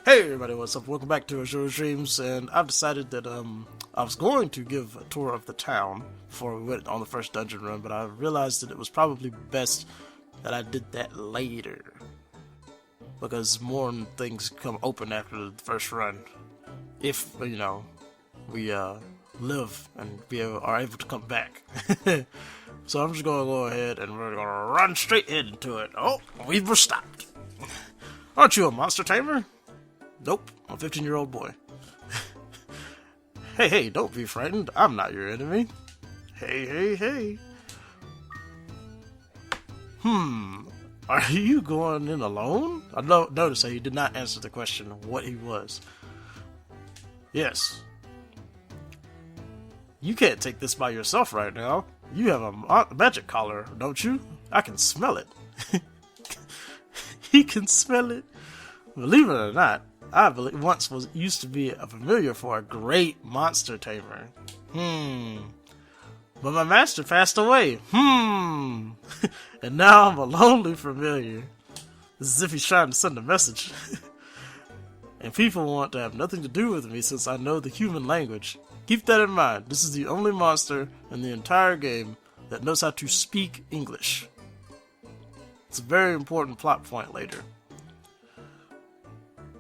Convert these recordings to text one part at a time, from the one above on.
Hey everybody, what's up? Welcome back to Azure Dreams, and I've decided that I was going to give a tour of the town before we went on the first dungeon run, but I realized that it was probably best that I did that later, because more things come open after the first run, if, you know, we live and are able to come back. So I'm just going to go ahead and we're going to run straight into it. Oh, we were stopped. Aren't you a monster tamer? Nope, I'm a 15-year-old boy. Hey, don't be frightened. I'm not your enemy. Hey. Are you going in alone? I notice that he did not answer the question of what he was. Yes. You can't take this by yourself right now. You have a magic collar, don't you? I can smell it. He can smell it. Believe it or not, I believe used to be a familiar for a great monster tamer. But my master passed away. And now I'm a lonely familiar. It's as if he's trying to send a message. And people want to have nothing to do with me since I know the human language. Keep that in mind. This is the only monster in the entire game that knows how to speak English. It's a very important plot point later.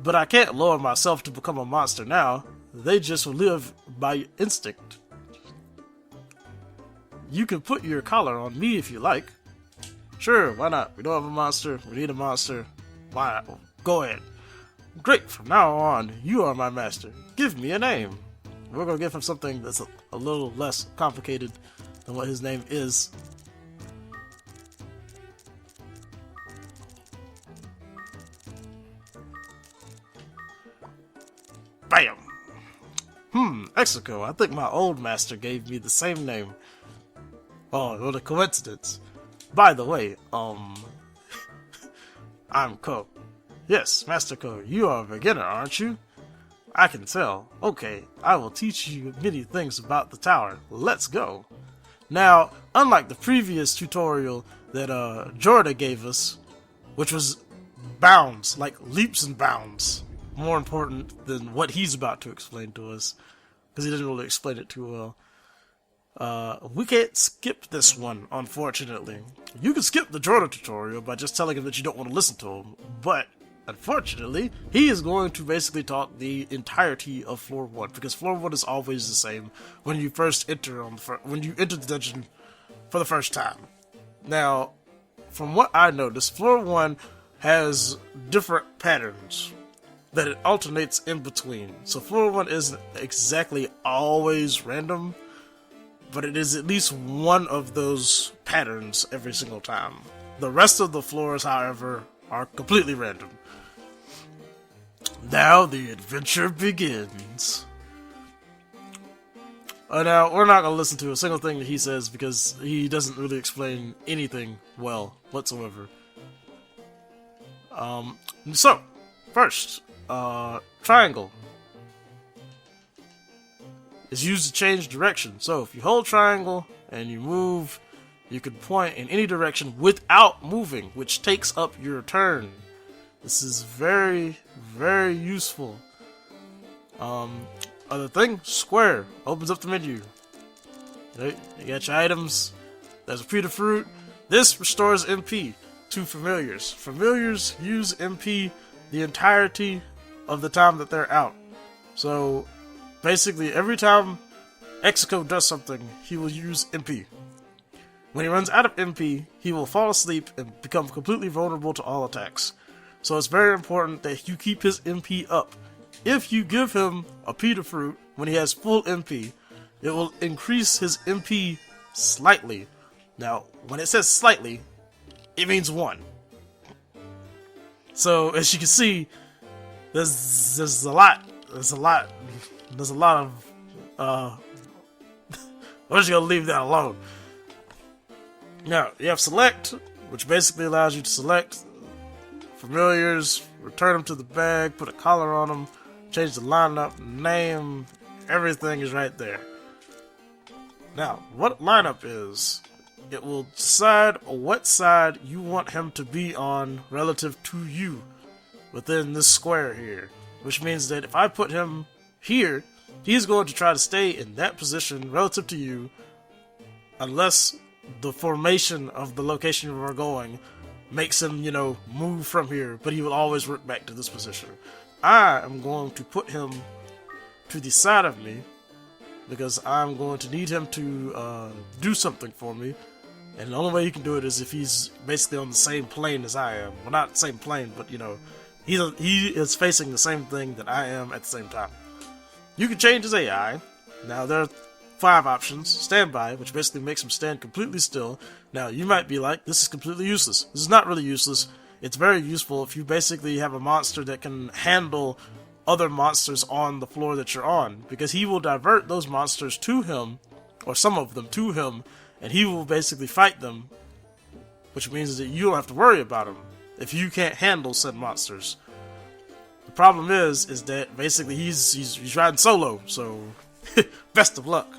But I can't lower myself to become a monster now. They just live by instinct. You can put your collar on me if you like. Sure, why not? We don't have a monster. We need a monster. Why not? Go ahead. Great, from now on, you are my master. Give me a name. We're going to give him something that's a little less complicated than what his name is. Bam! Execo. I think my old master gave me the same name. Oh, what a coincidence. By the way, I'm Ko. Yes, Master Ko, you are a beginner, aren't you? I can tell. Okay, I will teach you many things about the tower. Let's go. Now, unlike the previous tutorial that Jorda gave us, which was bounds, like leaps and bounds, more important than what he's about to explain to us, because he didn't really explain it too well. We can't skip this one, unfortunately. You can skip the Jordan tutorial by just telling him that you don't want to listen to him, but unfortunately, he is going to basically talk the entirety of floor 1, because floor 1 is always the same when you first enter when you enter the dungeon for the first time. Now, from what I noticed, floor 1 has different patterns that it alternates in between. So floor 1 isn't exactly always random, but it is at least one of those patterns every single time. The rest of the floors, however, are completely random. Now the adventure begins. Now, we're not going to listen to a single thing that he says because he doesn't really explain anything well whatsoever. So, first, triangle is used to change direction. So if you hold triangle and you move, you can point in any direction without moving, which takes up your turn. This is very, very useful. Other thing, square opens up the menu. You got your items. There's a Peter fruit. This restores MP to familiars. Familiars use MP the entirety of the time that they're out. So basically, every time Execo does something, he will use MP. When he runs out of MP, he will fall asleep and become completely vulnerable to all attacks. So it's very important that you keep his MP up. If you give him a Peter fruit when he has full MP, it will increase his MP slightly. Now, when it says slightly, it means 1. So as you can see, there's a lot of we're just gonna leave that alone. Now you have select, which basically allows you to select familiars, return them to the bag, put a collar on them, change the lineup, name, everything is right there. Now, what lineup is, it will decide what side you want him to be on relative to you within this square here. which means that if I put him here, he's going to try to stay in that position relative to you unless the formation of the location we're going makes him, move from here, but he will always work back to this position. I am going to put him to the side of me because I'm going to need him to do something for me, and the only way he can do it is if he's basically on the same plane as I am. Well, not the same plane, but he is facing the same thing that I am at the same time. You can change his AI. Now there are 5 options. Standby, which basically makes him stand completely still. Now you might be like, this is completely useless. This is not really useless. It's very useful if you basically have a monster that can handle other monsters on the floor that you're on, because he will divert those monsters to him, or some of them to him, and he will basically fight them, which means that you don't have to worry about him if you can't handle said monsters. The problem is that basically he's riding solo, so best of luck.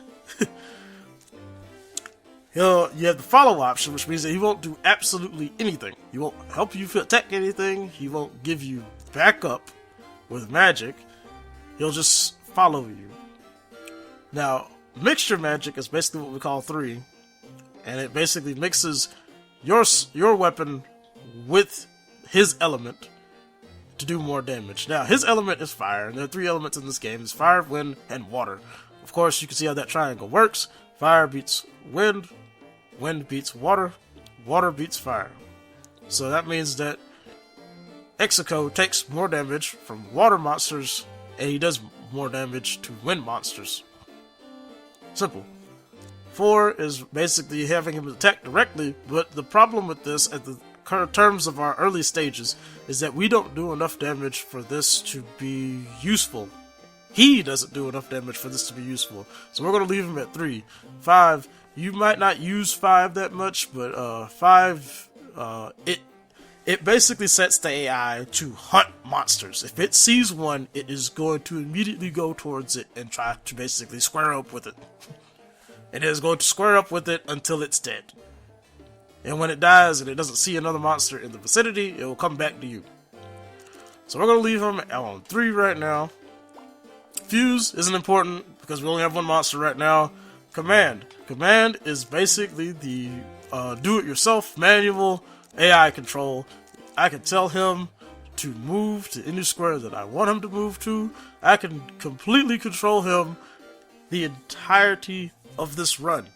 You have the follow option, which means that he won't do absolutely anything. He won't help you attack anything. He won't give you backup with magic. He'll just follow you. Now, mixture magic is basically what we call 3, and it basically mixes your weapon with his element to do more damage. Now, his element is fire, and there are 3 elements in this game. It's fire, wind, and water. Of course, you can see how that triangle works. Fire beats wind, wind beats water, water beats fire. So that means that Execo takes more damage from water monsters, and he does more damage to wind monsters. Simple. 4 is basically having him attack directly, but the problem with this at the terms of our early stages is that we don't do enough damage for this to be useful. He doesn't do enough damage for this to be useful, so we're going to leave him at 3. 5, you might not use 5 that much, but 5, it basically sets the AI to hunt monsters. If it sees one, it is going to immediately go towards it and try to basically square up with it. It is going to square up with it until it's dead. And when it dies and it doesn't see another monster in the vicinity, it will come back to you. So we're going to leave him on 3 right now. Fuse isn't important because we only have 1 monster right now. Command. Command is basically the do-it-yourself manual AI control. I can tell him to move to any square that I want him to move to. I can completely control him the entirety of this run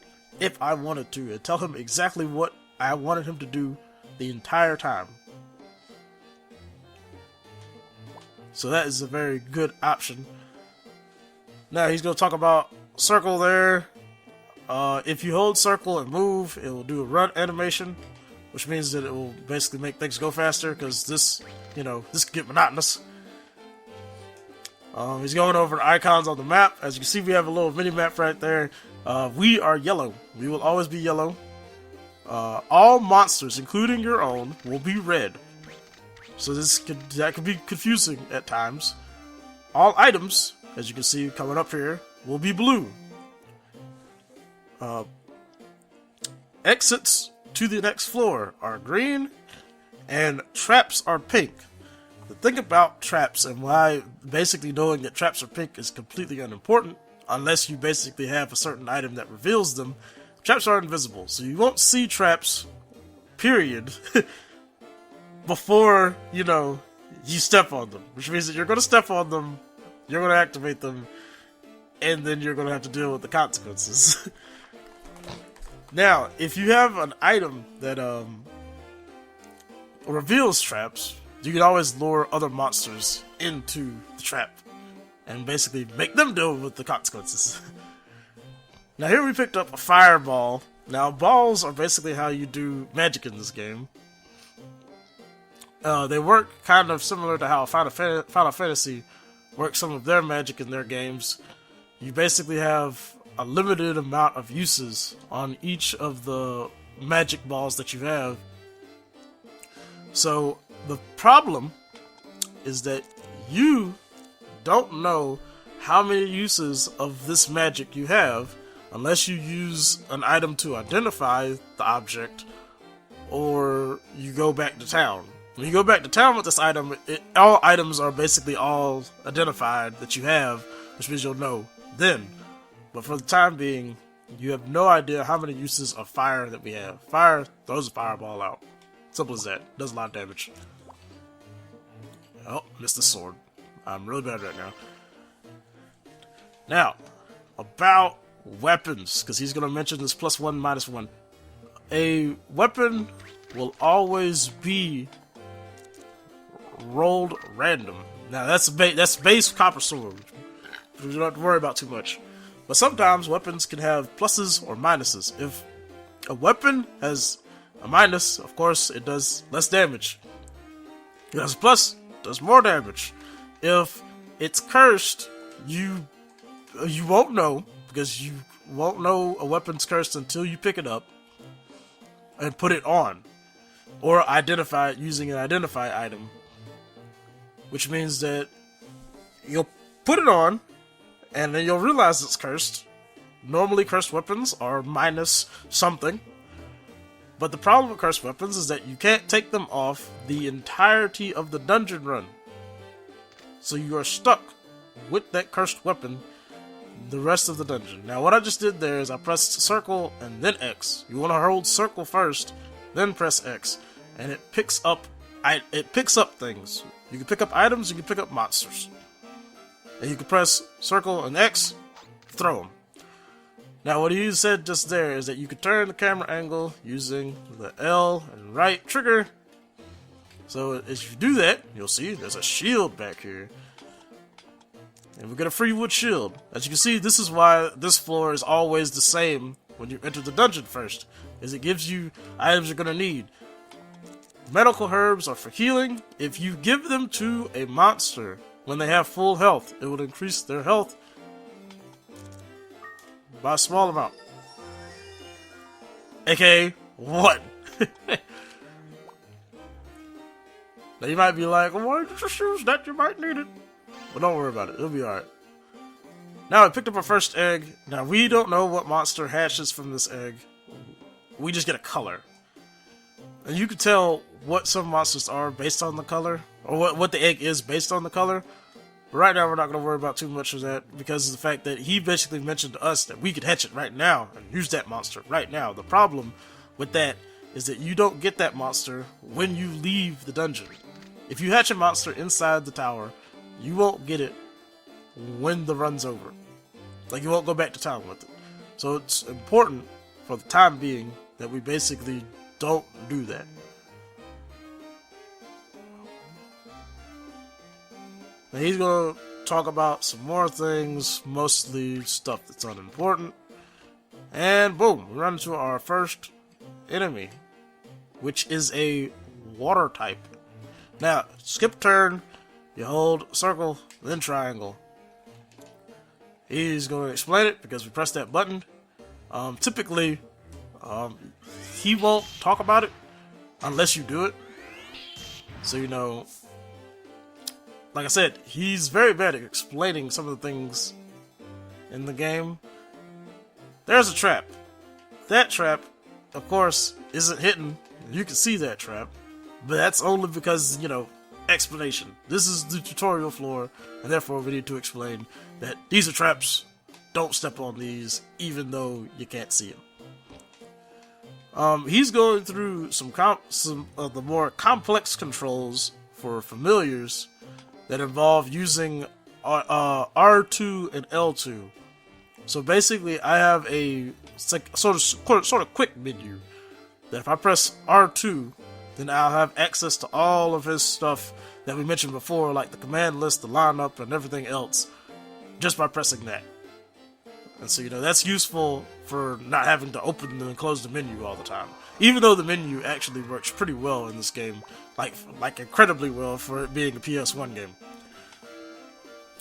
if I wanted to, and tell him exactly what I wanted him to do the entire time. So that is a very good option. Now he's going to talk about circle there. If you hold circle and move, it will do a run animation, which means that it will basically make things go faster, because this can get monotonous. He's going over icons on the map. As you can see, we have a little mini map right there. We are yellow. We will always be yellow. All monsters, including your own, will be red. So that could be confusing at times. All items, as you can see coming up here, will be blue. Exits to the next floor are green, and traps are pink. The thing about traps, and why basically knowing that traps are pink is completely unimportant, unless you basically have a certain item that reveals them, traps are invisible. So you won't see traps, period, before, you step on them. Which means that you're going to step on them, you're going to activate them, and then you're going to have to deal with the consequences. Now, if you have an item that reveals traps, you can always lure other monsters into the trap and basically make them deal with the consequences. Now here we picked up a fireball. Now balls are basically how you do magic in this game. They work kind of similar to how Final Fantasy works some of their magic in their games. You basically have a limited amount of uses on each of the magic balls that you have. So the problem is that you don't know how many uses of this magic you have unless you use an item to identify the object, or you go back to town. When you go back to town with this item, all items are basically all identified that you have, which means you'll know then. But for the time being, you have no idea how many uses of fire that we have. Fire throws a fireball out. Simple as that. Does a lot of damage. Oh, missed the sword. I'm really bad right now. Now, about weapons, because he's going to mention this +1, -1. A weapon will always be rolled random. Now, that's base copper sword. You don't have to worry about too much. But sometimes weapons can have pluses or minuses. If a weapon has a minus, of course, it does less damage. If it has a plus, it does more damage. If it's cursed, you won't know, because you won't know a weapon's cursed until you pick it up and put it on, or identify it using an identify item, which means that you'll put it on and then you'll realize it's cursed. Normally cursed weapons are minus something, but the problem with cursed weapons is that you can't take them off the entirety of the dungeon run, so you are stuck with that cursed weapon the rest of the dungeon. Now, what I just did there is I pressed circle and then X. You want to hold circle first, then press X, and it picks up things. You can pick up items, you can pick up monsters, and you can press circle and X, throw them. Now, what he said just there is that you could turn the camera angle using the L and right trigger. So if you do that, you'll see there's a shield back here. And we get a free wood shield. As you can see, this is why this floor is always the same when you enter the dungeon first, is it gives you items you're going to need. Medical herbs are for healing. If you give them to a monster when they have full health, it will increase their health by a small amount. AKA 1. Now you might be like, well, why did you choose that? You might need it. But don't worry about it. It'll be alright. Now, I picked up our first egg. Now, we don't know what monster hatches from this egg. We just get a color. And you can tell what some monsters are based on the color, or what the egg is based on the color. But right now, we're not going to worry about too much of that, because of the fact that he basically mentioned to us that we could hatch it right now and use that monster right now. The problem with that is that you don't get that monster when you leave the dungeon. If you hatch a monster inside the tower, you won't get it when the run's over. Like, you won't go back to town with it. So it's important for the time being that we basically don't do that. Now he's going to talk about some more things, mostly stuff that's unimportant. And boom, we run into our first enemy, which is a water type. Now, skip turn, you hold circle, then triangle. He's going to explain it because we pressed that button. Typically, he won't talk about it unless you do it. So, you know, like I said, he's very bad at explaining some of the things in the game. There's a trap. That trap, of course, isn't hidden. You can see that trap, but that's only because, you know, explanation. This is the tutorial floor, and therefore we need to explain that these are traps. Don't step on these, even though you can't see them. He's going through some of the more complex controls for familiars that involve using R2 and L2. So basically, I have a sort of quick menu that if I press R2, then I'll have access to all of his stuff that we mentioned before, like the command list, the lineup, and everything else, just by pressing that. And so, you know, that's useful for not having to open and close the menu all the time. Even though the menu actually works pretty well in this game, like incredibly well for it being a PS1 game.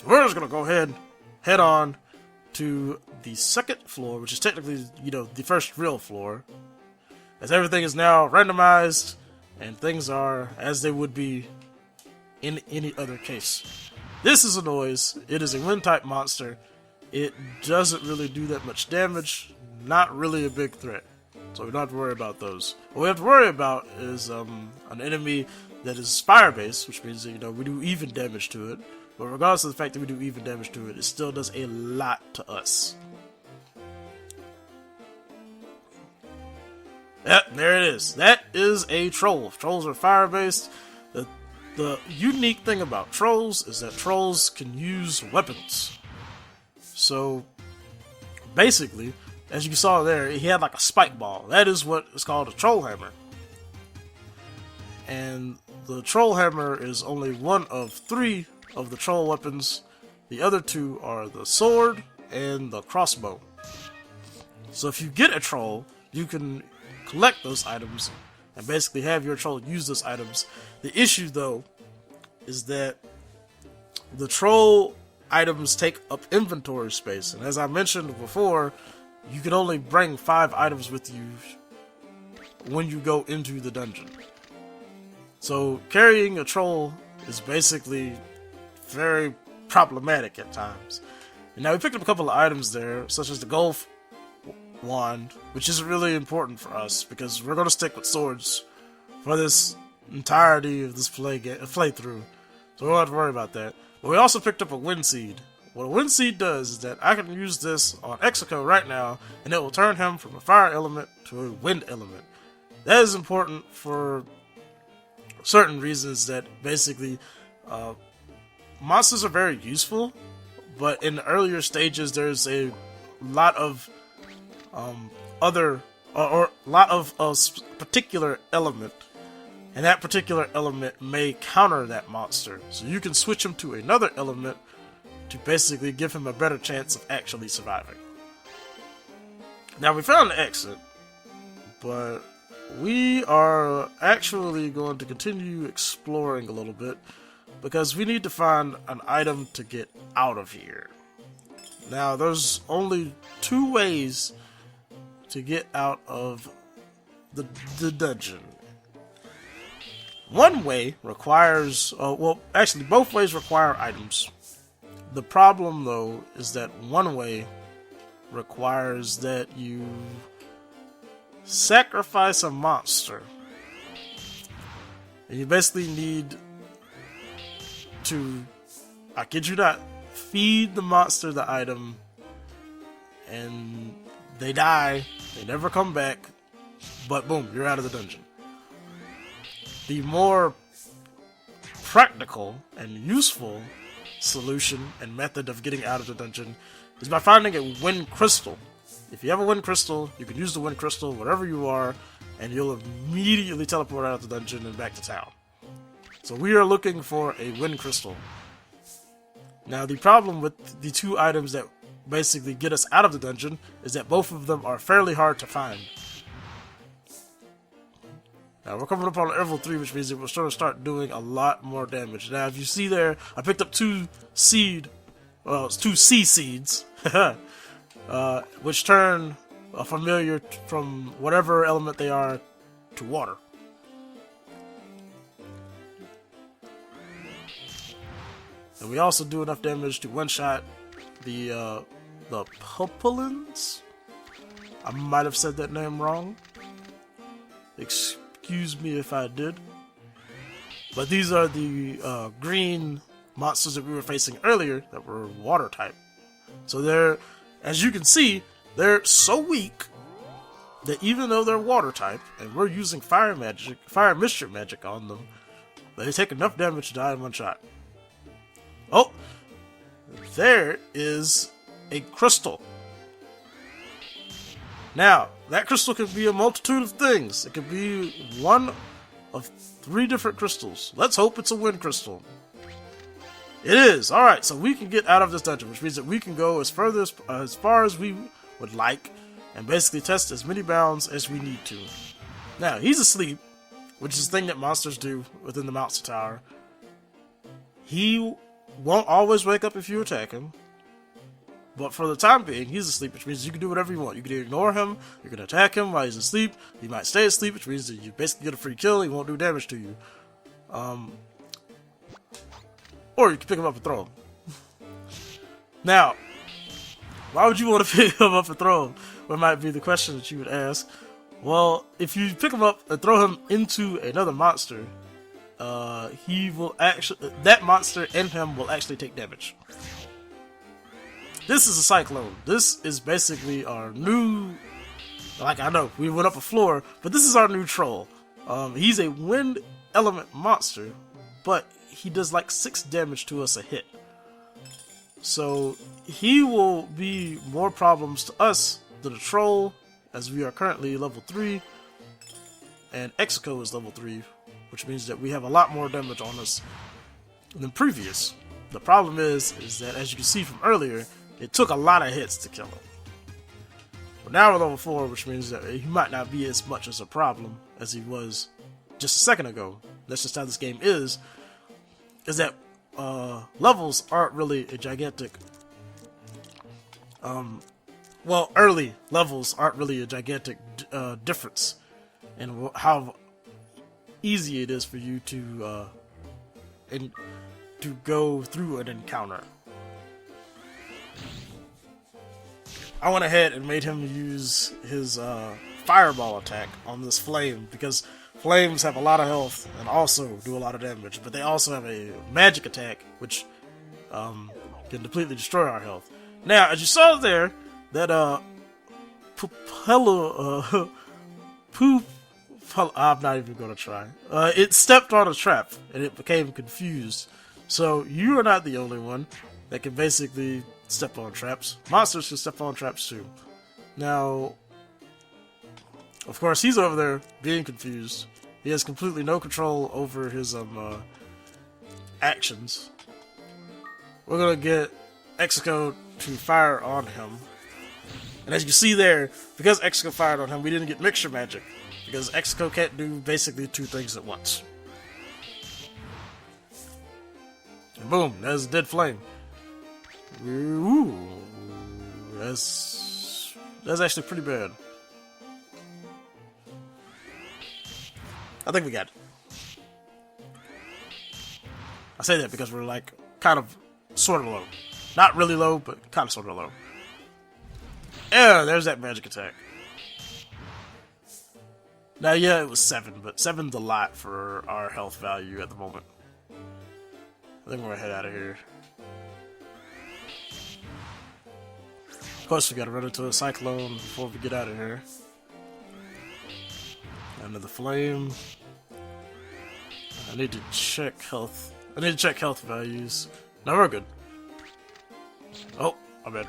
We're just gonna go ahead, head on to the second floor, which is technically, you know, the first real floor, as everything is now randomized and things are as they would be in any other case. This is a noise. It is a wind type monster. It doesn't really do that much damage. Not really a big threat. So we don't have to worry about those. What we have to worry about is an enemy that is fire-based, which means that, you know, we do even damage to it. But regardless of the fact that we do even damage to it, it still does a lot to us. Yep, there it is. That is a troll. If trolls are fire-based, the unique thing about trolls is that trolls can use weapons. So, basically, as you saw there, he had like a spike ball. That is what is called a troll hammer. And the troll hammer is only one of 3 of the troll weapons. The other 2 are the sword and the crossbow. So if you get a troll, you can collect those items and basically have your troll use those items. The issue, though, is that the troll items take up inventory space, and as I mentioned before, you can only bring 5 items with you when you go into the dungeon. So carrying a troll is basically very problematic at times. And now we picked up a couple of items there, such as the golf wand, which is really important for us because we're going to stick with swords for this entirety of this playthrough. So we don't have to worry about that. But we also picked up a wind seed. What a wind seed does is that I can use this on Execo right now, and it will turn him from a fire element to a wind element. That is important for certain reasons that basically monsters are very useful, but in the earlier stages there's a lot of other or a lot of a particular element, and that particular element may counter that monster. So you can switch him to another element to basically give him a better chance of actually surviving. Now we found the exit, but we are actually going to continue exploring a little bit because we need to find an item to get out of here. Now there's only 2 ways to get out of the dungeon. One way requires, well, actually both ways require items. The problem, though, is that one way requires that you sacrifice a monster. And you basically need to, I kid you not, feed the monster the item, and they die, they never come back, but boom, you're out of the dungeon. The more practical and useful solution and method of getting out of the dungeon is by finding a wind crystal. If you have a wind crystal, you can use the wind crystal wherever you are, and you'll immediately teleport out of the dungeon and back to town. So we are looking for a wind crystal. Now the problem with the 2 items that basically get us out of the dungeon is that both of them are fairly hard to find. Now we're coming up on level 3, which means that we're going to start doing a lot more damage. Now if you see there, I picked up 2 sea seeds, which turn a familiar from whatever element they are to water. And we also do enough damage to one-shot the Pupillins? I might have said that name wrong. Excuse me if I did. But these are the green monsters that we were facing earlier that were water type. So they're, as you can see, they're so weak that even though they're water type and we're using fire mischief magic on them, they take enough damage to die in one shot. Oh, there is a crystal. Now, that crystal could be a multitude of things. It could be one of 3 different crystals. Let's hope it's a wind crystal. It is. Alright, so we can get out of this dungeon, which means that we can go as far as we would like and basically test as many bounds as we need to. Now, he's asleep, which is the thing that monsters do within the Monster Tower. He won't always wake up if you attack him, but for the time being, he's asleep, which means you can do whatever you want. You can ignore him, you can attack him while he's asleep, he might stay asleep, which means that you basically get a free kill, he won't do damage to you. Or you can pick him up and throw him. Now, why would you want to pick him up and throw him? What might be the question that you would ask. Well, if you pick him up and throw him into another monster, he will actually, that monster and him will actually take damage. This is a Cyclone. This is basically our new, like I know, we went up a floor, but this is our new troll. He's a wind element monster, but he does like 6 damage to us a hit. So he will be more problems to us than a troll, as we are currently level 3, and Execo is level 3, which means that we have a lot more damage on us than previous. The problem is that, as you can see from earlier, it took a lot of hits to kill him. But now we're level 4, which means that he might not be as much as a problem as he was just a second ago. That's just how this game is that levels aren't really a gigantic... well, early levels aren't really a gigantic difference in how easy it is for you to go through an encounter. I went ahead and made him use his fireball attack on this flame, because flames have a lot of health and also do a lot of damage, but they also have a magic attack which can completely destroy our health. Now, as you saw there, that I'm not even gonna try. It stepped on a trap and it became confused. So you are not the only one that can basically step on traps. Monsters can step on traps too. Now, of course, he's over there being confused. He has completely no control over his actions. We're gonna get Execo to fire on him. And as you can see there, because Execo fired on him, we didn't get mixture magic. Because Execo can't do basically 2 things at once. And boom, there's a dead flame. Ooh, that's actually pretty bad. I think we got it. I say that because we're like kind of sort of low. Not really low, but kind of sort of low. Yeah, there's that magic attack. Now, yeah, it was 7, but 7's a lot for our health value at the moment. I think we're gonna head out of here. Of course, we gotta run into a cyclone before we get out of here. Under the flame. I need to check health. I need to check health values. No, we're good. Oh, I'm bad.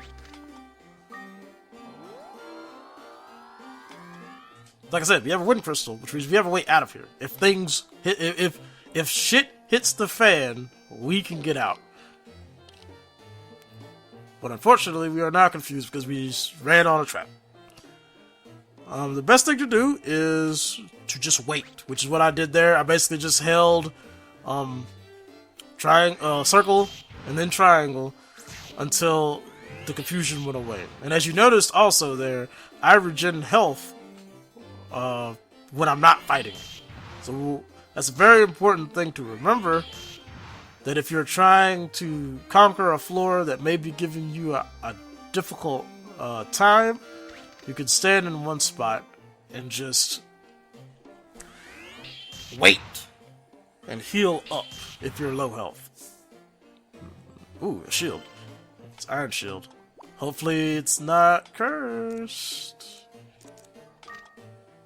Like I said, we have a wind crystal, which means we have a way out of here. If things hit, if shit hits the fan, we can get out. But unfortunately, we are now confused because we just ran on a trap. The best thing to do is to just wait, which is what I did there. I basically just held circle and then triangle until the confusion went away. And as you noticed also there, I regen health when I'm not fighting. So that's a very important thing to remember, that if you're trying to conquer a floor that may be giving you a difficult time, you can stand in one spot and just wait and heal up if you're low health. Ooh, a shield. It's Iron Shield. Hopefully it's not cursed.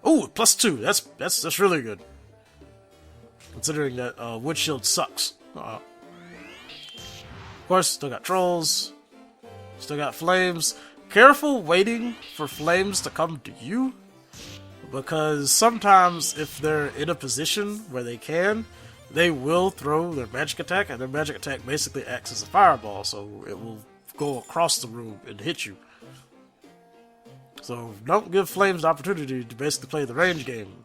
Ooh, +2. That's really good. Considering that Wood Shield sucks. Of course, still got trolls. Still got flames. Careful waiting for flames to come to you, because sometimes if they're in a position where they can, they will throw their magic attack, and their magic attack basically acts as a fireball, so it will go across the room and hit you. So don't give flames the opportunity to basically play the range game.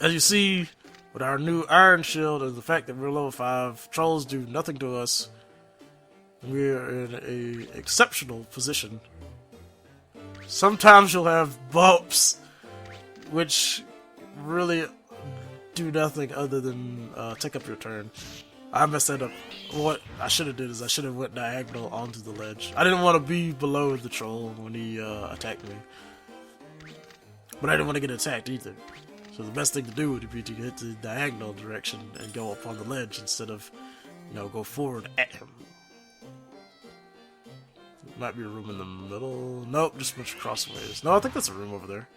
As you see, with our new Iron Shield and the fact that we're level 5, trolls do nothing to us. We're in an exceptional position. Sometimes you'll have bumps, which really do nothing other than take up your turn. I messed that up. What I should have did is I should have went diagonal onto the ledge. I didn't want to be below the troll when he attacked me. But I didn't want to get attacked either. So the best thing to do would be to hit the diagonal direction and go up on the ledge instead of, go forward at him. Might be a room in the middle. Nope, just a bunch of crossways. No, I think that's a room over there.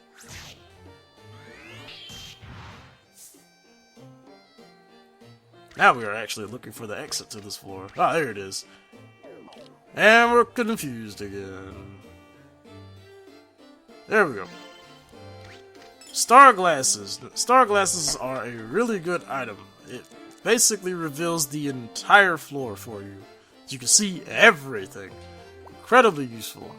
Now we are actually looking for the exit to this floor. Ah, there it is. And we're confused again. There we go. Star glasses. Star glasses are a really good item. It basically reveals the entire floor for you. So you can see everything. Incredibly useful.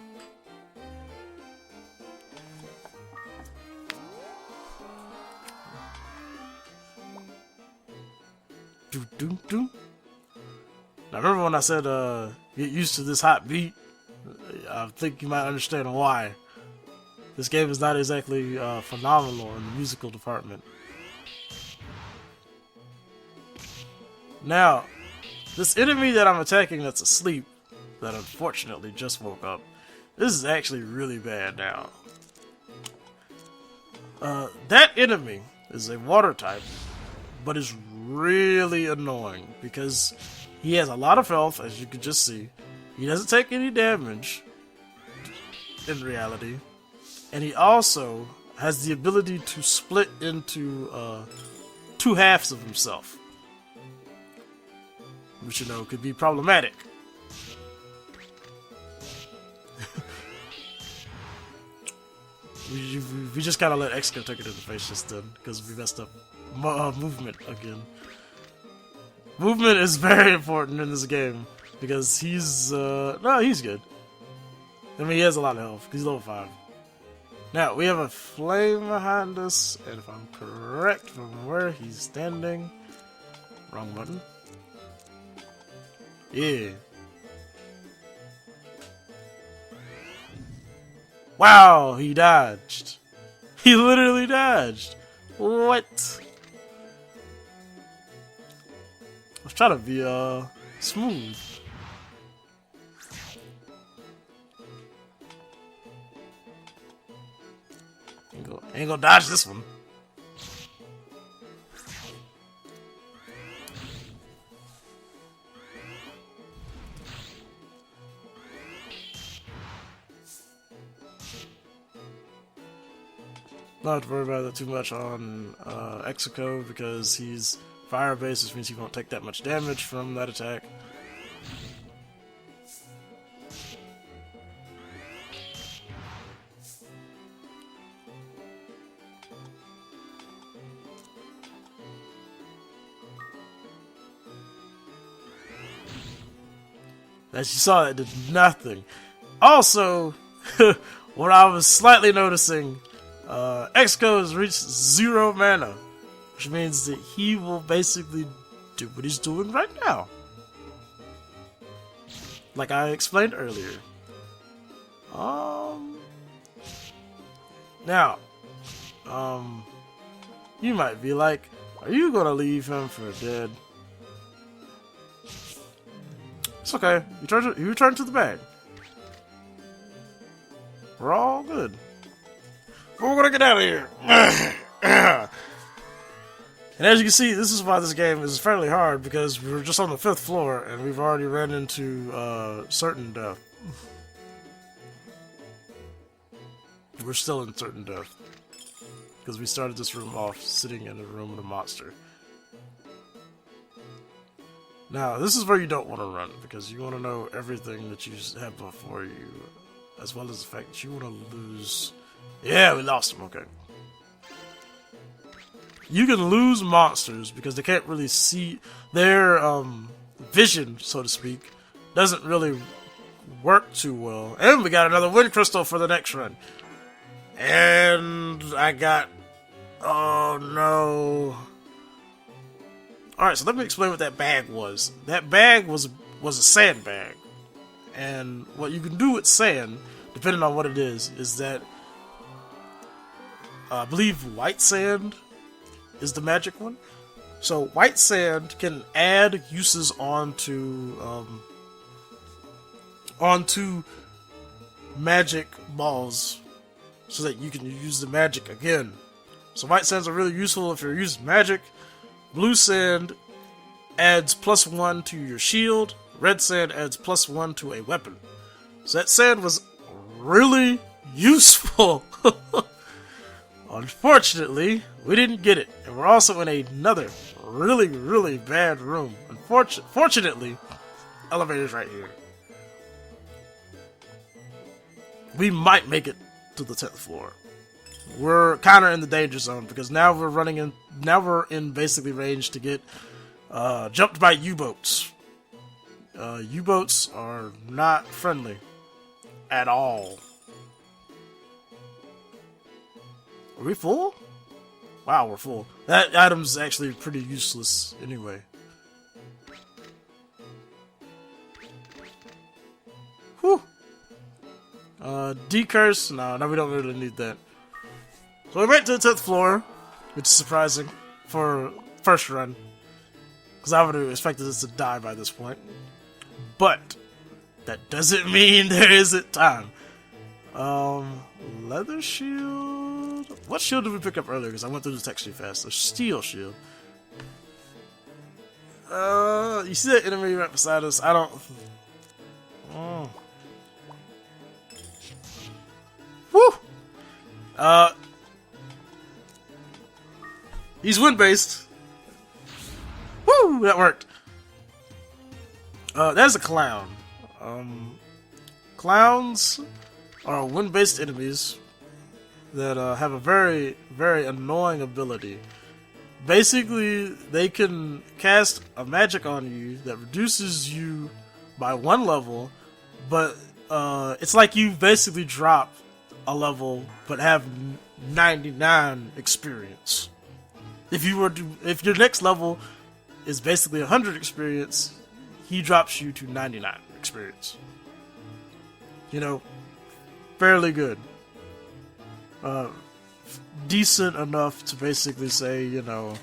Now remember when I said get used to this hot beat? I think you might understand why. This game is not exactly phenomenal in the musical department. Now, this enemy that I'm attacking that's asleep, that unfortunately just woke up, this is actually really bad now. That enemy is a water type, but is really annoying because he has a lot of health, as you can just see. He doesn't take any damage in reality, and he also has the ability to split into two halves of himself, which could be problematic. we just kind of let Exco take it in the face just then because we messed up movement again. Movement is very important in this game because he's he's good. I mean, he has a lot of health because he's level 5. Now we have a flame behind us, and if I'm correct from where he's standing, wrong button. Yeah. Wow, he dodged. He literally dodged. What? I was trying to be smooth. Ain't gonna dodge this one. Not have to worry about that too much on Execo because he's fire based, which means he won't take that much damage from that attack. As you saw, that did nothing. Also, what I was slightly noticing, Exco has reached 0 mana, which means that he will basically do what he's doing right now. Like I explained earlier. Now, you might be like, are you gonna leave him for dead? It's okay. You return to the bag. We're all good. But we're gonna get out of here. And as you can see, this is why this game is fairly hard, because we're just on the 5th floor and we've already ran into certain death. We're still in certain death because we started this room off sitting in a room with a monster. Now, this is where you don't want to run, because you want to know everything that you have before you, as well as the fact that you want to lose... Yeah, we lost him, okay. You can lose monsters because they can't really see... Their vision, so to speak, doesn't really work too well. And we got another wind crystal for the next run. And I got... Oh, no... Alright, so let me explain what that bag was. That bag was a sand bag. And what you can do with sand, depending on what it is that I believe white sand is the magic one. So white sand can add uses onto magic balls so that you can use the magic again. So white sands are really useful if you're using magic. Blue sand adds +1 to your shield. Red sand adds +1 to a weapon. So that sand was really useful. Unfortunately, we didn't get it. And we're also in another really, really bad room. Fortunately, elevator's right here. We might make it to the 10th floor. We're kind of in the danger zone because now we're in basically range to get jumped by U-boats. U-boats are not friendly at all. Are we full? Wow, we're full. That item's actually pretty useless anyway. Whew. Decurse? No, we don't really need that. So we went to the 10th floor, which is surprising for first run. Because I would have expected us to die by this point. But that doesn't mean there isn't time. Leather shield? What shield did we pick up earlier? Because I went through the text too fast. A steel shield. You see that enemy right beside us? I don't... Oh. Woo! He's wind-based. Woo! That worked. There's a clown. Clowns are wind-based enemies that have a very, very annoying ability. Basically, they can cast a magic on you that reduces you by 1 level, but it's like you basically drop a level but have 99 experience. If your next level is basically 100 experience, he drops you to 99 experience. You know, fairly good. Decent enough to basically say, you know,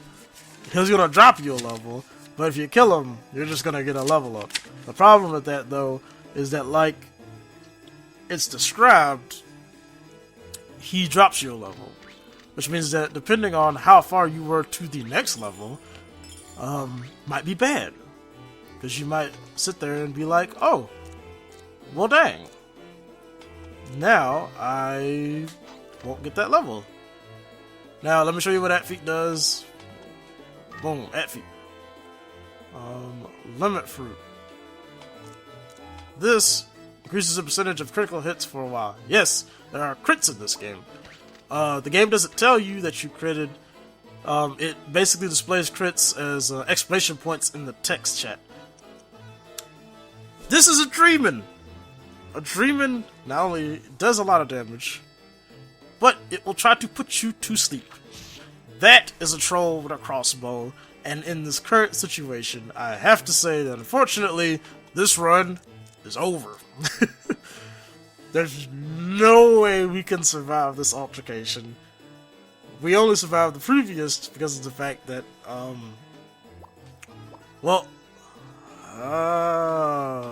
he's gonna drop you a level, but if you kill him, you're just gonna get a level up. The problem with that, though, is that, like it's described, he drops you a level. Which means that depending on how far you were to the next level, might be bad. Because you might sit there and be like, oh, well dang. Now, I won't get that level. Now, let me show you what at feet does. Boom, at feet. Limit fruit. This increases the percentage of critical hits for a while. Yes, there are crits in this game. The game doesn't tell you that you critted. It basically displays crits as exclamation points in the text chat. This is a Dreamin'! A Dreamin' not only does a lot of damage, but it will try to put you to sleep. That is a troll with a crossbow, and in this current situation, I have to say that unfortunately, this run is over. There's no way we can survive this altercation. We only survived the previous because of the fact that,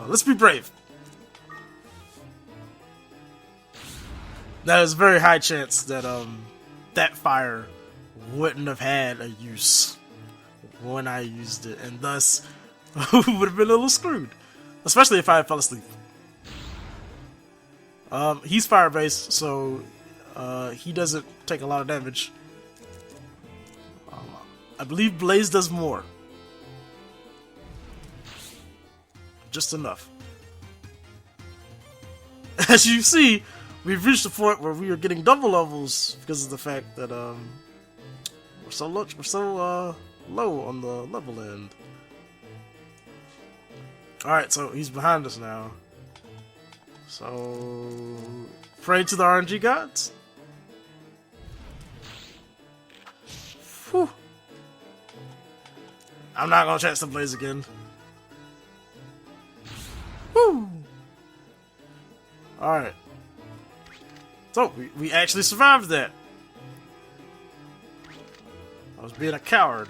let's be brave. That is a very high chance that, that fire wouldn't have had a use when I used it, and thus, would have been a little screwed. Especially if I fell asleep. He's fire-based, so he doesn't take a lot of damage. I believe Blaze does more. Just enough. As you see, we've reached the point where we are getting double levels because of the fact that we're so low on the level end. Alright, so he's behind us now. So, pray to the RNG gods. Whew. I'm not gonna chance the Blaze again. Woo! Alright. So, we actually survived that. I was being a coward.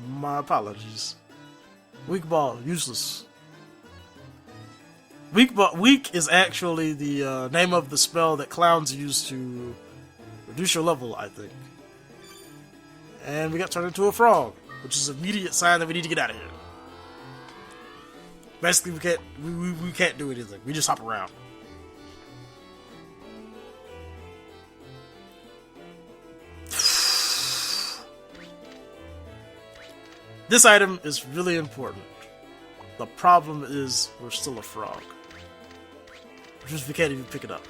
My apologies. Weak ball, useless. Weak is actually the name of the spell that clowns use to reduce your level, I think. and we got turned into a frog, which is an immediate sign that we need to get out of here. Basically, we can't do anything. We just hop around. This item is really important. The problem is we're still a frog. Which means we can't even pick it up.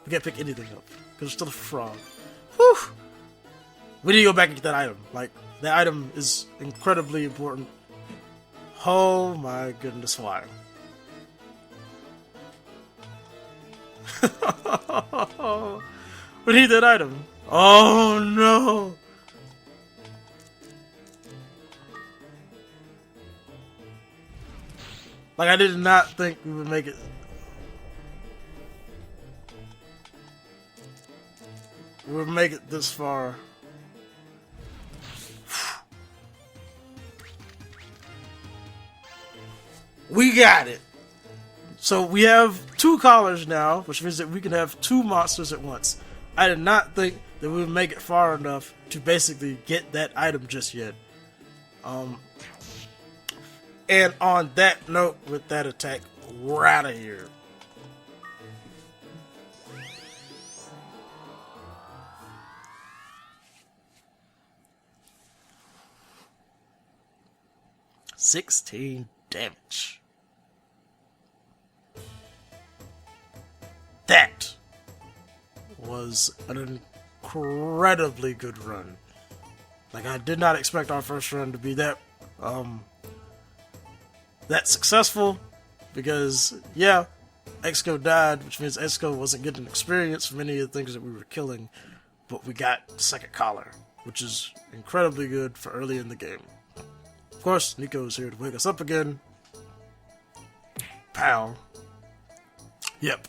We can't pick anything up because we're still a frog. Whew! We need to go back and get that item. Like, that item is incredibly important. Oh my goodness, why? We need that item. Oh no! Like, I did not think we would make it. We would make it this far. We got it! So we have 2 collars now, which means that we can have 2 monsters at once. I did not think that we would make it far enough to basically get that item just yet. And on that note, with that attack, we're out of here. $16 damage. That was an incredibly good run. Like, I did not expect our first run to be that successful, because yeah, Exco died, which means Exco wasn't getting experience from any of the things that we were killing, but we got the second collar, which is incredibly good for early in the game. Of course, Nico is here to wake us up again. Pow. Yep.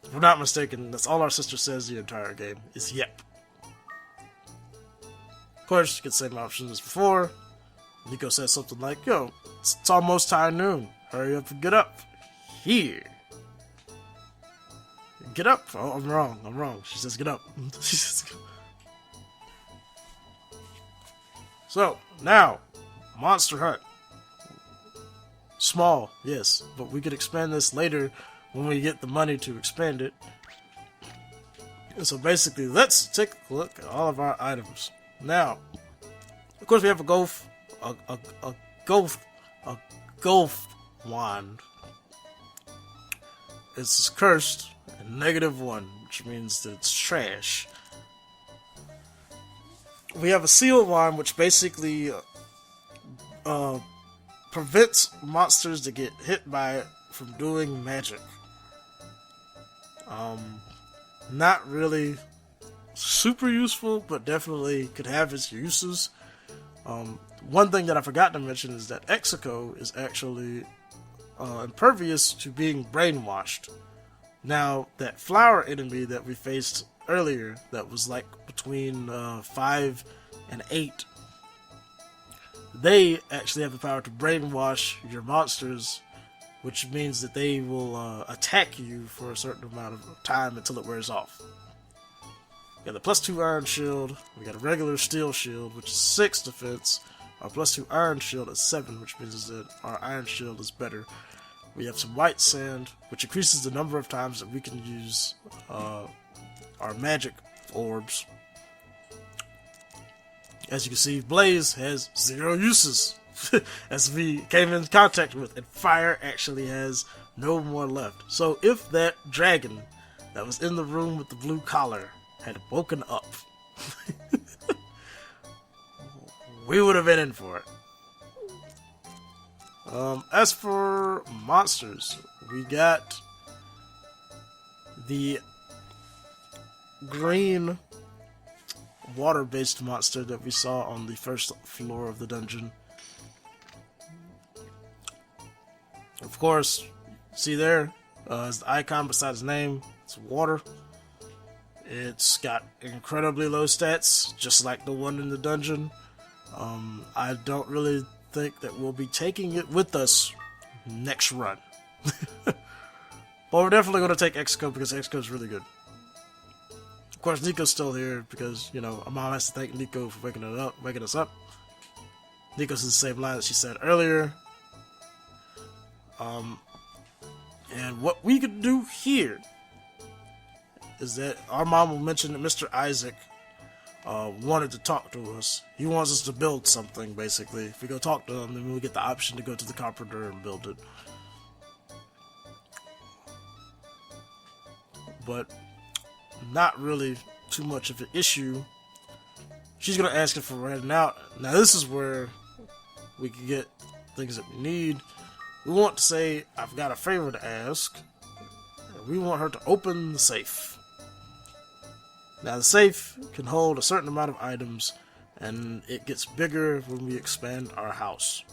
If I'm not mistaken, that's all our sister says the entire game, is yep. Of course, you get the same options as before. Nico says something like, yo, it's almost high noon. Hurry up and get up. Here. Get up. Oh, I'm wrong. She says get up. She says get up. So, now, Monster Hunt. Small, yes, but we could expand this later when we get the money to expand it. And so basically, let's take a look at all of our items. Now, of course, we have a golf wand. It's cursed and -1, which means that it's trash. We have a seal wand, which basically prevents monsters that get hit by it from doing magic. Not really super useful, but definitely could have its uses. One thing that I forgot to mention is that Exco is actually impervious to being brainwashed. Now, that flower enemy that we faced earlier, that was like between 5 and 8, they actually have the power to brainwash your monsters, which means that they will attack you for a certain amount of time until it wears off. We got a +2 iron shield, we got a regular steel shield, which is 6 defense. Our +2 iron shield is 7, which means that our iron shield is better. We have some white sand, which increases the number of times that we can use our magic orbs. As you can see, Blaze has 0 uses, as we came in contact with, and Fire actually has no more left. So if that dragon that was in the room with the blue collar had woken up, we would have been in for it. As for monsters, we got the green water-based monster that we saw on the first floor of the dungeon. Of course, see there, is the icon beside his name. It's water. It's got incredibly low stats, just like the one in the dungeon. I don't really think that we'll be taking it with us next run. But we're definitely going to take Exco because Exco is really good. Of course, Nico's still here because, you know, our mom has to thank Nico for waking us up. Nico's in the same line that she said earlier. And what we could do here is that our mom will mention that Mr. Isaac wanted to talk to us. He wants us to build something, basically. If we go talk to him, then we'll get the option to go to the carpenter and build it. But not really too much of an issue. She's going to ask if we're heading out. Now this is where we can get things that we need. We want to say, I've got a favor to ask. We want her to open the safe. Now the safe can hold a certain amount of items, and it gets bigger when we expand our house.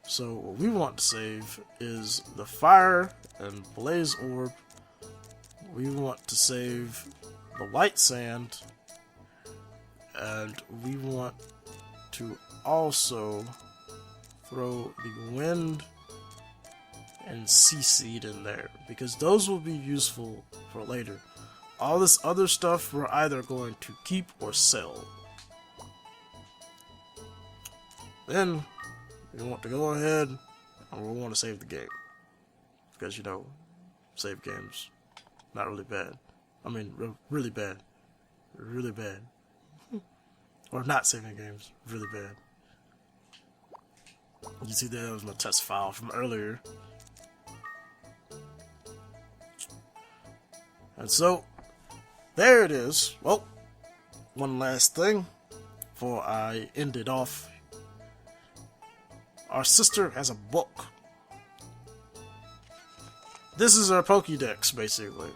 So what we want to save is the fire and blaze orb. We want to save the white sand, and we want to also throw the wind and sea seed in there, because those will be useful for later. All this other stuff we're either going to keep or sell. Then we want to go ahead and we want to save the game, because, you know, save games not really bad. I mean, really bad. Really bad. Or not saving games, really bad. You see that was my test file from earlier. And so, there it is. Well, one last thing before I end it off. Our sister has a book. This is our Pokédex, basically.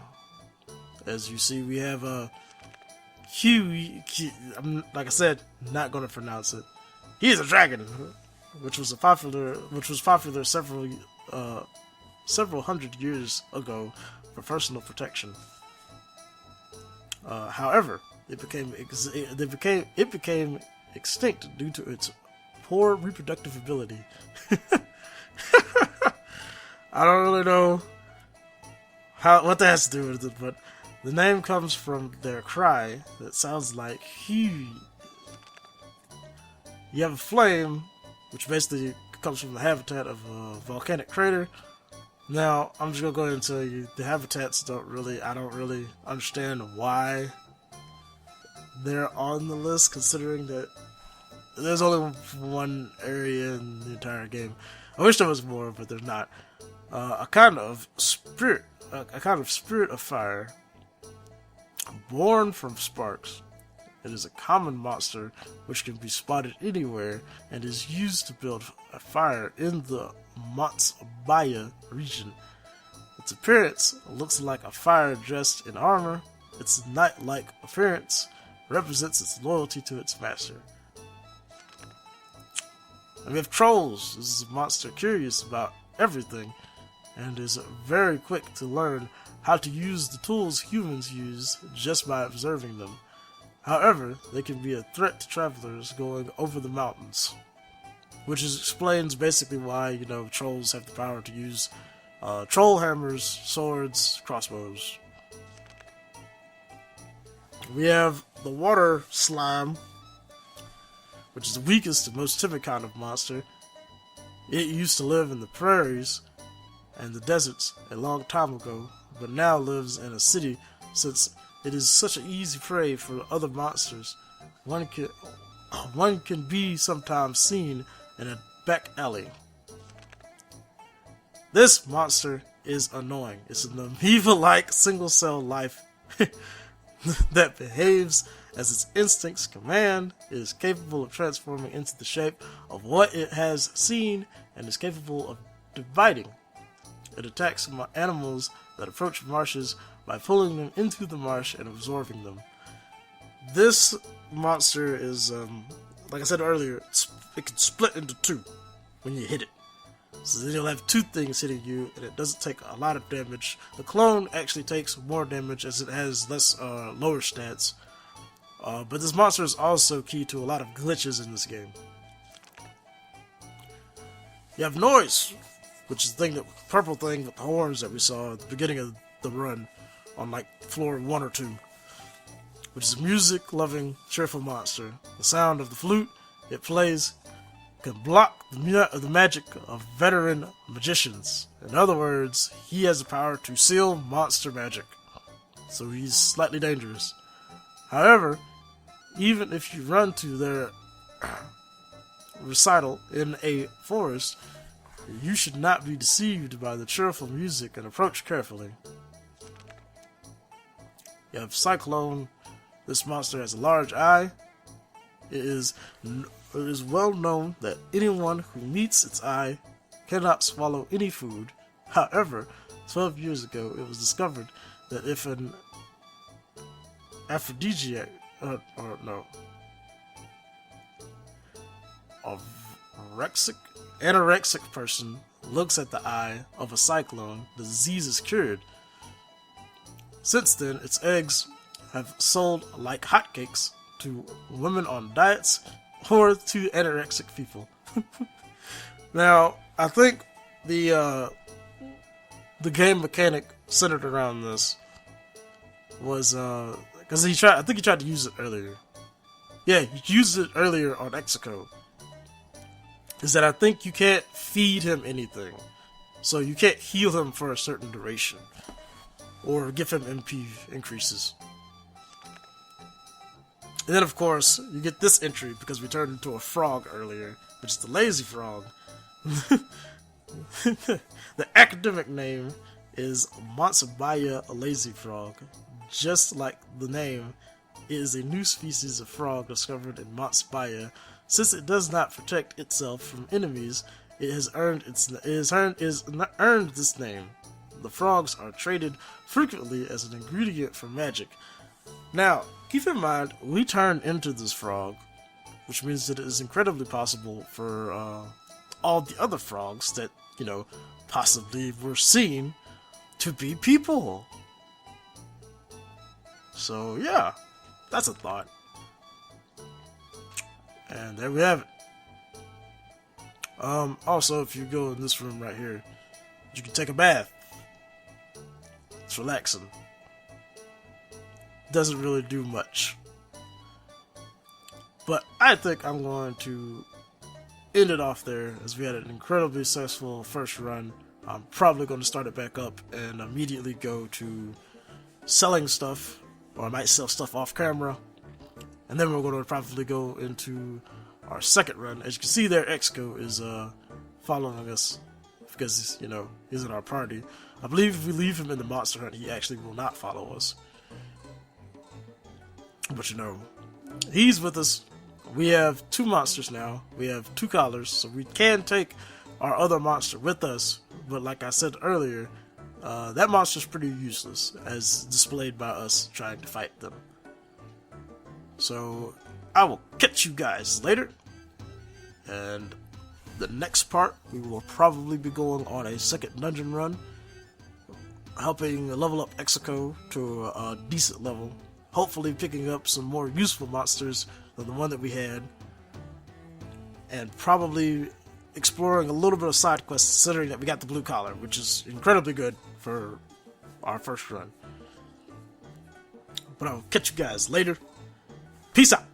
As you see, we have a like I said, not going to pronounce it. He is a dragon, which was popular several hundred years ago for personal protection. However, it became extinct due to its poor reproductive ability. I don't really know what that has to do with it, but the name comes from their cry that sounds like "hee." You have a flame, which basically comes from the habitat of a volcanic crater. Now, I'm just gonna go ahead and tell you, the habitats I don't really understand why they're on the list, considering that there's only one area in the entire game. I wish there was more, but there's not. A kind of spirit of fire, born from sparks. It is a common monster which can be spotted anywhere and is used to build a fire in the Matsubaya region. Its appearance looks like a fire dressed in armor. Its knight-like appearance represents its loyalty to its master. And we have trolls. This is a monster curious about everything and is very quick to learn how to use the tools humans use just by observing them. However, they can be a threat to travelers going over the mountains, which explains basically why, you know, trolls have the power to use troll hammers, swords, crossbows. We have the water slime, which is the weakest and most timid kind of monster. It used to live in the prairies and the deserts a long time ago, but now lives in a city since it is such an easy prey for other monsters. One can be sometimes seen in a back alley. This monster is annoying. It's an amoeba-like single-cell life that behaves as its instincts command. It is capable of transforming into the shape of what it has seen and is capable of dividing. It attacks animals that approach marshes by pulling them into the marsh and absorbing them. This monster is, like I said earlier, it can split into two when you hit it. So then you'll have two things hitting you, and it doesn't take a lot of damage. The clone actually takes more damage as it has less lower stats. But this monster is also key to a lot of glitches in this game. You have noise, which is the purple thing with the horns that we saw at the beginning of the run on like floor 1 or 2. which is a music-loving, cheerful monster. The sound of the flute it plays can block the magic of veteran magicians. In other words, he has the power to seal monster magic, so he's slightly dangerous. However, even if you run to their recital in a forest, you should not be deceived by the cheerful music and approach carefully. You have Cyclone. This monster has a large eye. It is well known that anyone who meets its eye cannot swallow any food. However, 12 years ago, it was discovered that if an aphrodisiac, anorexic person looks at the eye of a cyclone, the disease is cured. Since then, its eggs have sold like hotcakes to women on diets or to anorexic people. Now, I think the game mechanic centered around this was because I think he tried to use it earlier. Yeah, he used it earlier on Execo. Is that I think you can't feed him anything, so you can't heal him for a certain duration or give him MP increases. And then, of course, you get this entry because we turned into a frog earlier, which is the lazy frog. The academic name is Mansabaya, a lazy frog. Just like the name, it is a new species of frog discovered in Mansabaya. Since it does not protect itself from enemies, it has earned this name. The frogs are traded frequently as an ingredient for magic. Now, keep in mind, we turned into this frog, which means that it is incredibly possible for all the other frogs that, possibly were seen to be people. So, yeah, that's a thought. And there we have it. Also, if you go in this room right here, you can take a bath. It's relaxing. Doesn't really do much. But I think I'm going to end it off there, as we had an incredibly successful first run. I'm probably going to start it back up and immediately go to selling stuff, or I might sell stuff off camera. And then we're going to probably go into our second run. As you can see there, Exco is following us because he's in our party. I believe if we leave him in the monster hunt, he actually will not follow us. But he's with us. We have 2 monsters now. We have 2 collars, so we can take our other monster with us. But like I said earlier, that monster's pretty useless, as displayed by us trying to fight them. So I will catch you guys later. And the next part, we will probably be going on a second dungeon run, helping level up Execo to a decent level. Hopefully picking up some more useful monsters than the one that we had. And probably exploring a little bit of side quests, considering that we got the blue collar, which is incredibly good for our first run. But I'll catch you guys later. Peace out.